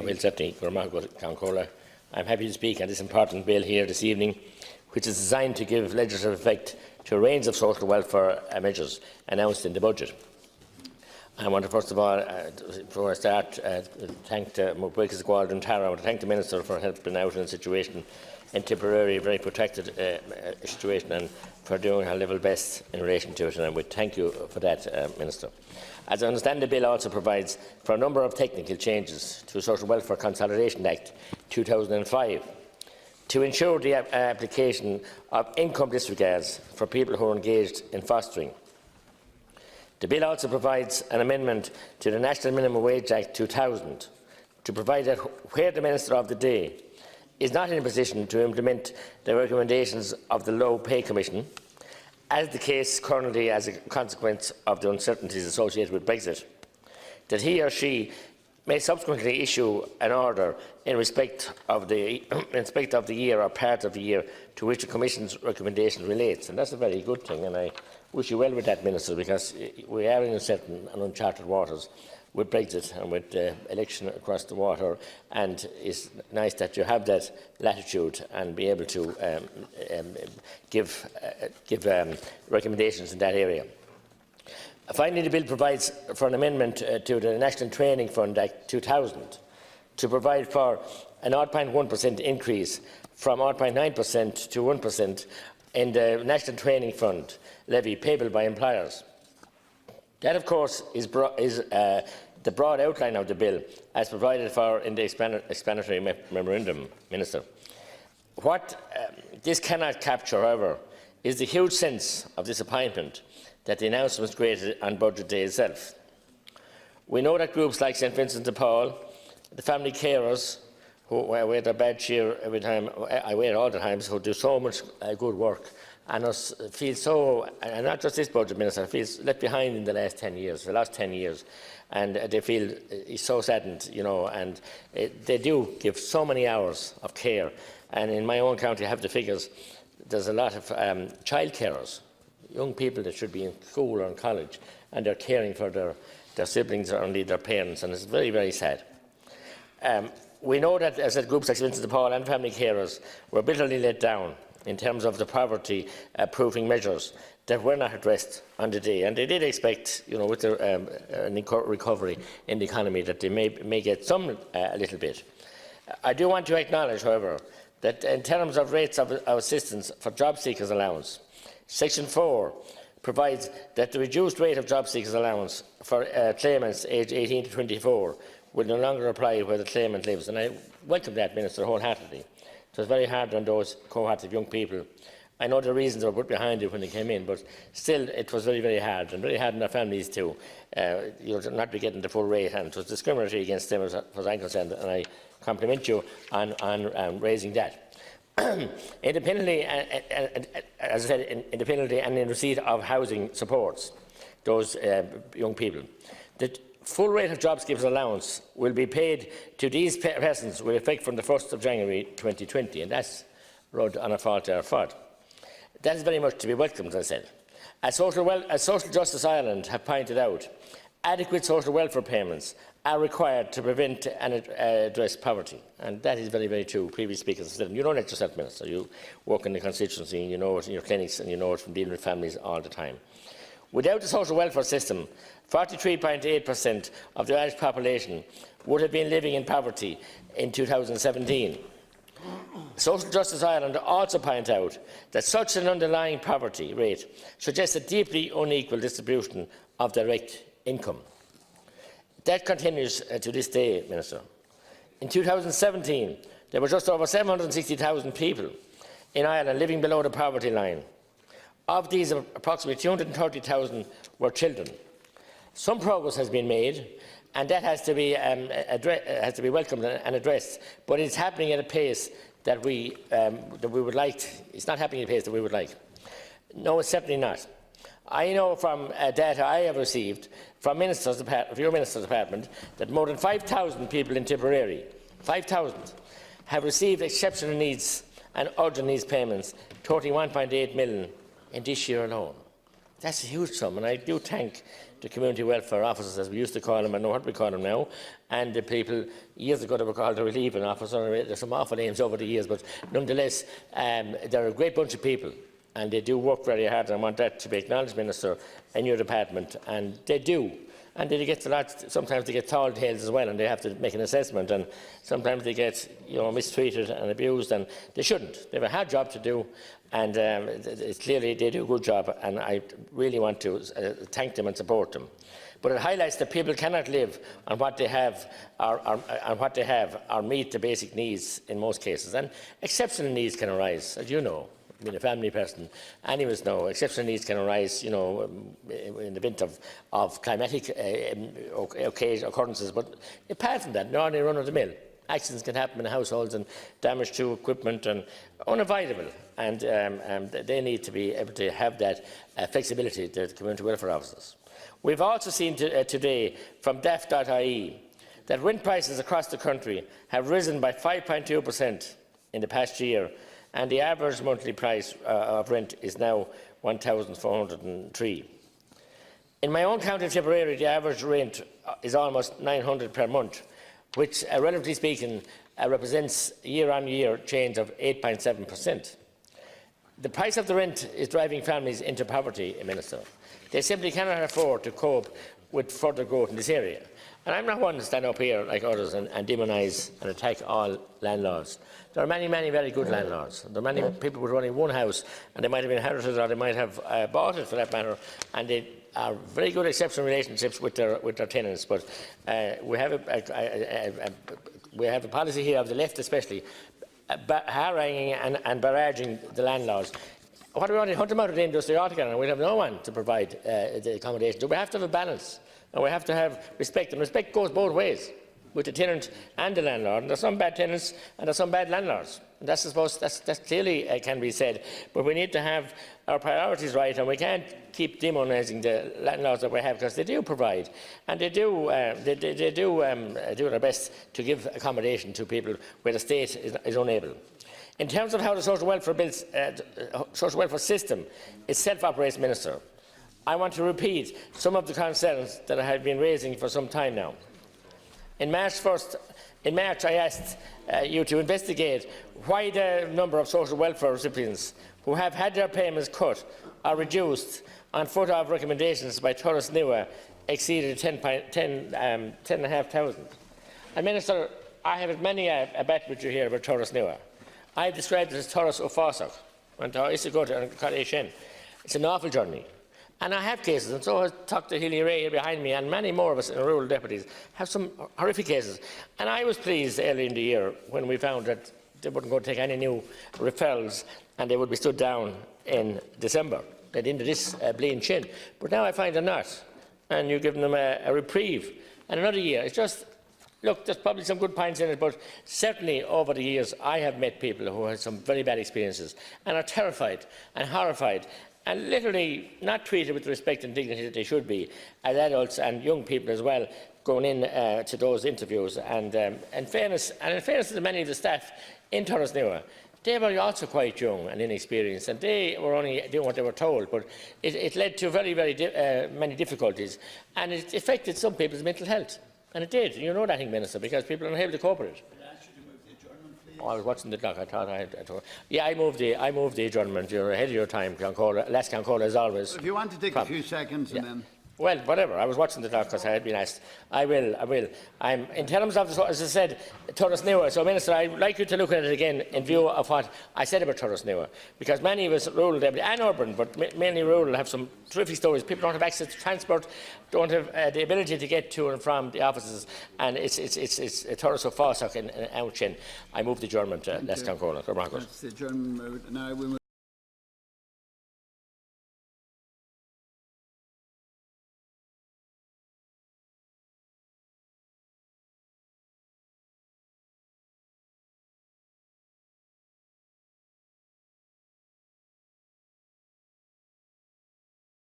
Well, certainly, I'm happy to speak on this important bill here this evening, which is designed to give legislative effect to a range of social welfare measures announced in the budget. I want to first of all, before I start, thank Oireachtas and Tara. I want to thank the Minister for helping out in a situation, in Tipperary, a very protected situation, and for doing her level best in relation to it. And I would thank you for that, Minister. As I understand, the bill also provides for a number of technical changes to the Social Welfare Consolidation Act 2005 to ensure the application of income disregards for people who are engaged in fostering. The bill also provides an amendment to the National Minimum Wage Act 2000 to provide that where the Minister of the day is not in a position to implement the recommendations of the Low Pay Commission, as the case currently as a consequence of the uncertainties associated with Brexit, that he or she may subsequently issue an order in respect of the year or part of the year to which the Commission's recommendation relates. And that's a very good thing, and I wish you well with that, Minister, because we are in uncertain and uncharted waters with Brexit and with the election across the water, and it's nice that you have that latitude and be able to give recommendations in that area. Finally, the bill provides for an amendment to the National Training Fund Act 2000 to provide for a 0.1% increase from 0.9% to 1% in the National Training Fund levy payable by employers. That, of course, is the broad outline of the bill as provided for in the explanatory memorandum, Minister. What this cannot capture, however, is the huge sense of disappointment that the announcement created on budget day itself. We know that groups like St Vincent de Paul, the family carers, who wear their bad cheer every time, I wear it all the times, who do so much good work, and us feel so, and not just this budget, Minister, feels left behind in the last 10 years, and they feel so saddened, you know, and they do give so many hours of care. And in my own county, I have the figures, there's a lot of child carers, young people that should be in school or in college, and they're caring for their siblings or indeed their parents, and it's very, very sad. We know that, as groups like St Vincent de Paul and family carers were bitterly let down in terms of the poverty-proofing measures that were not addressed on the day, and they did expect, you know, with the recovery in the economy, that they may get some a little bit. I do want to acknowledge, however, that in terms of rates of assistance for job seekers allowance, Section 4 provides that the reduced rate of job seekers allowance for claimants aged 18 to 24 will no longer apply where the claimant lives, and I welcome that, Minister, wholeheartedly. It was very hard on those cohorts of young people. I know the reasons were put behind it when they came in, but still it was very, very hard, and very hard on their families too, not be getting the full rate, and it was discriminatory against them as far as I'm concerned, and I compliment you on raising that. Independently, as I said, independently and in receipt of housing supports, those young people, the full rate of job seekers allowance will be paid to these persons with effect from the 1st of January 2020, and that's rud on a fault or fault. That is very much to be welcomed, as I said. As Social Justice Ireland have pointed out, adequate social welfare payments are required to prevent and address poverty, and that is very, very true. Previous speakers have said, and you know that yourself, Minister. You work in the constituency, and you know it in your clinics, and you know it from dealing with families all the time. Without the social welfare system, 43.8% of the Irish population would have been living in poverty in 2017. Social Justice Ireland also point out that such an underlying poverty rate suggests a deeply unequal distribution of direct income. That continues to this day, Minister. In 2017, there were just over 760,000 people in Ireland living below the poverty line. Of these, approximately 230,000 were children. Some progress has been made, and that has to be welcomed and addressed, but it's happening at a pace that we would like. It's not happening at a pace that we would like. No, it's certainly not. I know from data I have received from your Minister's Department that more than 5,000 people in Tipperary, 5,000, have received exceptional needs and urgent needs payments, totaling 1.8 million in this year alone. That's a huge sum, and I do thank the community welfare officers, as we used to call them, I know what we call them now, and the people, years ago they were called the relieving officer. There's some awful names over the years, but nonetheless, they're a great bunch of people, and they do work very hard, and I want that to be acknowledged, Minister, in your department, and they do. And they get a lot, sometimes they get tall tales as well, and they have to make an assessment, and sometimes they get mistreated and abused, and they shouldn't. They have a hard job to do, and clearly they do a good job, and I really want to thank them and support them. But it highlights that people cannot live on what they have or meet the basic needs in most cases, and exceptional needs can arise, as you know. Being a family person, any of us know exceptional needs can arise, in the event of climatic occurrences. But apart from that, normally run-of-the-mill accidents can happen in households and damage to equipment and unavoidable. And they need to be able to have that flexibility, the community welfare officers. We've also seen today from DAF.ie that rent prices across the country have risen by 5.2% in the past year, and the average monthly price of rent is now $1,403. In my own county of Tipperary, the average rent is almost $900 per month, which, relatively speaking, represents year-on-year change of 8.7%. The price of the rent is driving families into poverty, Minister. They simply cannot afford to cope with further growth in this area. And I'm not one to stand up here like others and demonise and attack all landlords. There are many, many very good landlords. There are many people with only one house, and they might have inherited or they might have bought it for that matter, and they are very good exceptional relationships with their tenants. But we have a policy here of the left especially, haranguing and barraging the landlords. What do we want to hunt them out of the industry altogether, and we have no one to provide the accommodation. So we have to have a balance. And we have to have respect, and respect goes both ways, with the tenant and the landlord. And there are some bad tenants and there are some bad landlords. And that's clearly can be said. But we need to have our priorities right, and we can't keep demonising the landlords that we have, because they do provide, and they do their best to give accommodation to people where the state is unable. In terms of how the social welfare system itself operates, Minister, I want to repeat some of the concerns that I have been raising for some time now. In March, I asked you to investigate why the number of social welfare recipients who have had their payments cut or reduced on foot of recommendations by Turas Nua exceeded 10,500. And Minister, I have had many a bet with you here about Turas Nua. I have described it as Turas O'Fossock. I used to go to Carlishen. It's an awful journey. And I have cases, and so has Dr. Hilly Ray here behind me, and many more of us in rural deputies have some horrific cases. And I was pleased early in the year when we found that they wouldn't go to take any new referrals, and they would be stood down in December, at the end of this bleeding chin. But now I find they're not, and you've given them a reprieve and another year. It's just, look, there's probably some good points in it, but certainly over the years I have met people who had some very bad experiences and are terrified and horrified, and literally not treated with the respect and dignity that they should be as adults and young people as well, going in to those interviews. And in fairness to many of the staff in Turas Nua, they were also quite young and inexperienced, and they were only doing what they were told. But it led to very, very many difficulties, and it affected some people's mental health. And it did. You know that, Minister, because people are unable to cope with it. Oh, I was watching the clock. I thought I had to. Yeah, I moved the adjournment. You're ahead of your time, Concola. Last Concola, as always. If you want to take a few seconds, and then. Well, whatever. I was watching the clock because I had been asked. I will. I'm in terms of, as I said, Turas Nua. So, Minister, I'd like you to look at it again in view of what I said about Turas Nua, because many of us, rural and urban, but mainly rural, have some terrific stories. People don't have access to transport, don't have the ability to get to and from the offices, and it's Turas O'Fossock in Ouchin. I moved the adjournment last Concola. That's the adjournment. Now we